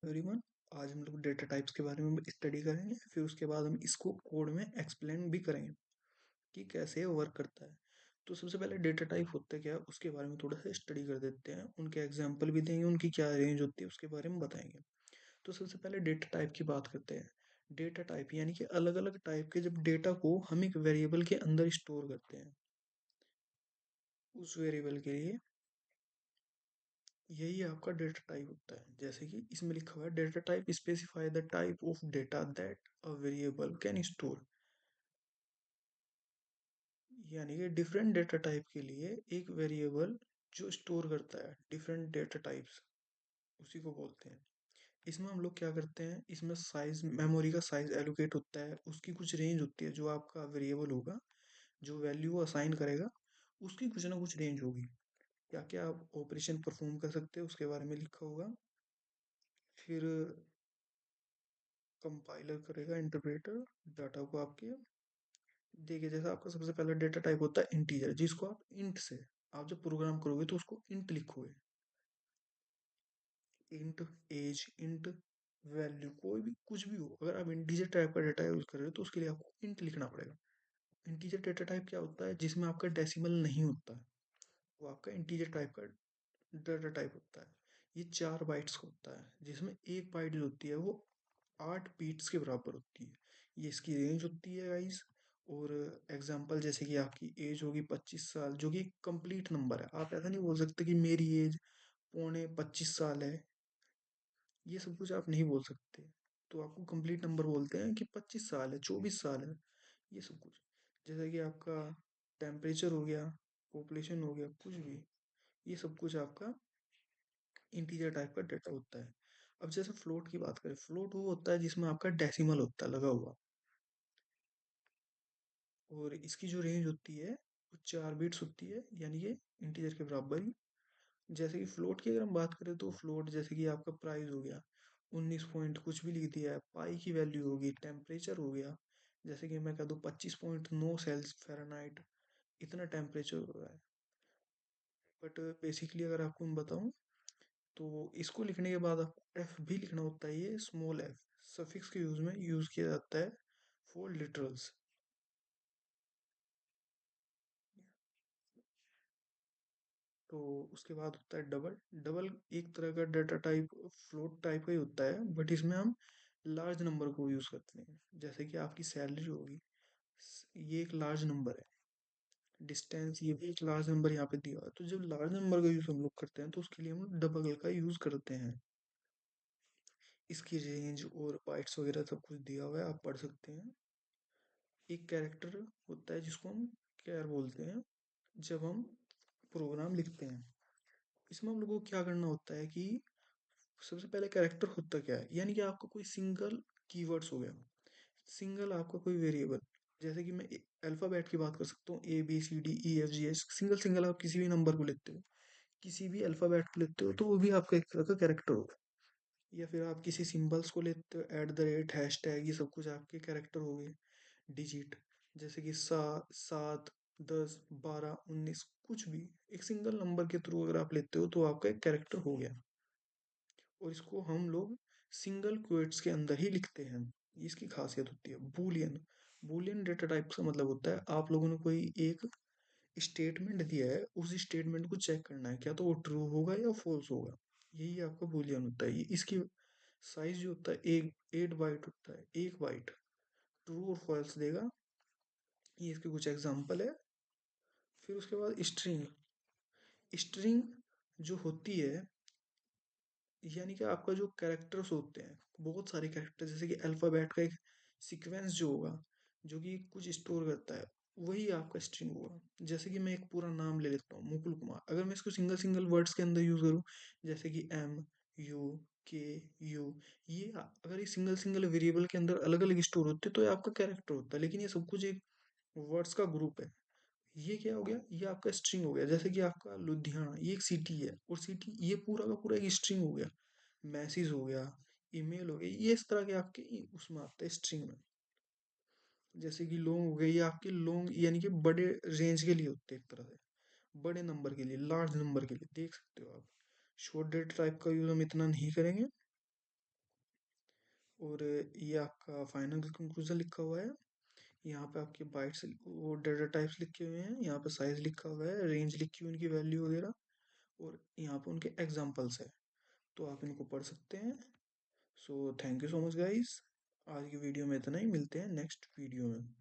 Everyone, आज हम लोग डेटा टाइप्स के बारे में स्टडी करेंगे। फिर उसके बाद हम इसको कोड में एक्सप्लेन भी करेंगे कि कैसे वर्क करता है। तो सबसे पहले डेटा टाइप होता है क्या, उसके बारे में थोड़ा सा स्टडी कर देते हैं। उनके एग्जाम्पल भी देंगे, उनकी क्या रेंज होती है उसके बारे में बताएंगे। तो सबसे पहले डेटा टाइप की बात करते हैं। डेटा टाइप यानी कि अलग अलग टाइप के जब डेटा को हम एक वेरिएबल के अंदर स्टोर करते हैं, उस वेरिएबल के लिए यही आपका डेटा टाइप होता है। जैसे कि इसमें लिखा हुआ है, data type specify the type of data that a variable can store. यानी कि डिफरेंट डेटा टाइप के लिए एक वेरिएबल जो स्टोर करता है डिफरेंट डेटा टाइप्स, उसी को बोलते हैं। इसमें हम लोग क्या करते हैं, इसमें साइज, मेमोरी का साइज एलोकेट होता है, उसकी कुछ रेंज होती है। जो आपका वेरिएबल होगा, जो वैल्यू असाइन करेगा, उसकी कुछ ना कुछ रेंज होगी। क्या क्या आप ऑपरेशन परफॉर्म कर सकते हैं उसके बारे में लिखा होगा। फिर कंपाइलर करेगा, इंटरप्रेटर डाटा को आपके, देखिए जैसा आपका सबसे पहला डेटा टाइप होता है इंटीजर, जिसको आप इंट से, आप जब प्रोग्राम करोगे तो उसको इंट लिखोगे। इंट एज, इंट वैल्यू, कोई भी कुछ भी हो, अगर आप इंटीजर टाइप का डेटा यूज कर रहे हो तो उसके लिए आपको इंट लिखना पड़ेगा। इंटीजर डेटा टाइप क्या होता है, जिसमें आपका डेसिमल नहीं होता है, वो आपका इंटीजर टाइप का डाटा टाइप होता है। ये 4 बाइट्स का होता है, जिसमें एक बाइट जो होती है वो 8 बीट्स के बराबर होती है। ये इसकी रेंज होती है गाइस। और एग्जांपल जैसे कि आपकी एज होगी 25 साल, जो कि कंप्लीट नंबर है। आप ऐसा नहीं बोल सकते कि मेरी एज 25 साल है, ये सब कुछ आप नहीं बोल सकते। तो आपको कंप्लीट नंबर बोलते हैं कि 25 साल है, 24 साल है, ये सब कुछ। जैसे कि आपका टेम्परेचर हो गया, पॉपुलेशन हो गया, कुछ भी, ये सब कुछ आपका इंटीजर टाइप का डेटा होता है। अब जैसे फ्लोट की बात करें, फ्लोट वो होता है जिसमें आपका डेसिमल होता है लगा हुआ, और इसकी जो रेंज होती है वो 4 बिट्स होती है, यानी कि इंटीजर के बराबर ही। जैसे कि फ्लोट की अगर हम बात करें तो फ्लोट जैसे कि आपका प्राइस हो गया, 19 पॉइंट कुछ भी लिख दिया है, पाई की वैल्यू होगी, टेम्परेचर हो गया, जैसे कि मैं कह दूँ 25.9 सेल्स इतना टेम्परेचर हो रहा है। बट बेसिकली अगर आपको मैं बताऊं, तो इसको लिखने के बाद आपको एफ भी लिखना होता है। ये स्मॉल एफ सफिक्स के यूज में यूज किया जाता है फॉर लिटरल्स। तो उसके बाद होता है डबल। डबल एक तरह का डाटा टाइप, फ्लोट टाइप का ही होता है, बट इसमें हम लार्ज नंबर को यूज करते हैं। जैसे कि आपकी सैलरी होगी, ये एक लार्ज नंबर है। डिस्टेंस, ये भी एक लार्ज नंबर यहाँ पे दिया हुआ है। तो जब लार्ज नंबर का यूज हम लोग करते हैं तो उसके लिए हम डबल का यूज करते हैं। इसकी रेंज और बाइट्स वगैरह सब कुछ दिया हुआ है, आप पढ़ सकते हैं। एक कैरेक्टर होता है जिसको हम कैर बोलते हैं, जब हम प्रोग्राम लिखते हैं। इसमें हम लोगों को क्या करना होता है कि सबसे पहले कैरेक्टर होता क्या है, यानी कि आपका कोई सिंगल कीवर्ड्स हो गया, सिंगल आपका कोई वेरिएबल। जैसे कि मैं अल्फाबेट की बात कर सकता हूँ, ABCDEFGH, सिंगल सिंगल आप किसी भी नंबर को लेते हो, किसी भी अल्फाबेट को लेते हो, तो वो भी आपका एक तरह का कैरेक्टर होगा। या फिर आप किसी सिंबल्स को लेते हो, @ हैशटैग, ये सब कुछ आपके कैरेक्टर हो गए। डिजिट, जैसे कि 7, 10, 12, 19, कुछ भी एक सिंगल नंबर के थ्रू अगर आप लेते हो तो आपका एक कैरेक्टर हो गया। और इसको हम लोग सिंगल क्वेट्स के अंदर ही लिखते हैं। ये इसकी खासियत होती है। बूलियन, बूलियन डेटा टाइप का मतलब होता है, आप लोगों ने कोई एक स्टेटमेंट दिया है, उस स्टेटमेंट को चेक करना है क्या तो वो ट्रू होगा या फॉल्स होगा। यही आपका बूलियन होता है। ये इसकी साइज जो होता है, एक 8 बाइट होता है, 1 बाइट ट्रू और फॉल्स देगा। ये इसके कुछ एग्जांपल है। फिर उसके बाद स्ट्रिंग, स्ट्रिंग जो होती है, यानी कि आपका जो कैरेक्टर्स होते हैं, बहुत सारे कैरेक्टर, जैसे कि अल्फाबेट का एक सीक्वेंस जो होगा, जो कि कुछ स्टोर करता है, वही आपका स्ट्रिंग होगा। जैसे कि मैं एक पूरा नाम ले लेता हूँ, मुकुल कुमार, अगर मैं इसको सिंगल सिंगल वर्ड्स के अंदर यूज करूँ, जैसे कि MUKU, ये अगर ये सिंगल सिंगल वेरिएबल के अंदर अलग अलग स्टोर होते तो ये आपका कैरेक्टर होता है, लेकिन ये सब कुछ एक वर्ड्स का ग्रुप है। ये क्या हो गया, ये आपका स्ट्रिंग हो गया। जैसे कि आपका लुधियाना, ये एक सिटी है, और सिटी ये पूरा का पूरा एक स्ट्रिंग हो गया। मैसेज हो गया, ईमेल हो गया, ये इस तरह के आपके उसमें आते हैं स्ट्रिंग में। जैसे कि लॉन्ग हो गए, ये आपके लॉन्ग यानी कि बड़े रेंज के लिए होते हैं, एक तरह से बड़े नंबर के लिए, लार्ज नंबर के लिए, देख सकते हो आप। शॉर्ट डेटा टाइप का यूज हम इतना नहीं करेंगे। और ये आपका फाइनल कंक्लूजन लिखा हुआ है। यहाँ पे आपके बाइट्स वो डेटा टाइप्स लिखे हुए हैं, यहाँ पे साइज लिखा हुआ है, रेंज लिखी हुई उनकी वैल्यू वगैरह, और यहाँ पे उनके एग्जाम्पल्स है। तो आप इनको पढ़ सकते हैं। So thank you so much guys. आज की वीडियो में इतना ही, मिलते हैं नेक्स्ट वीडियो में।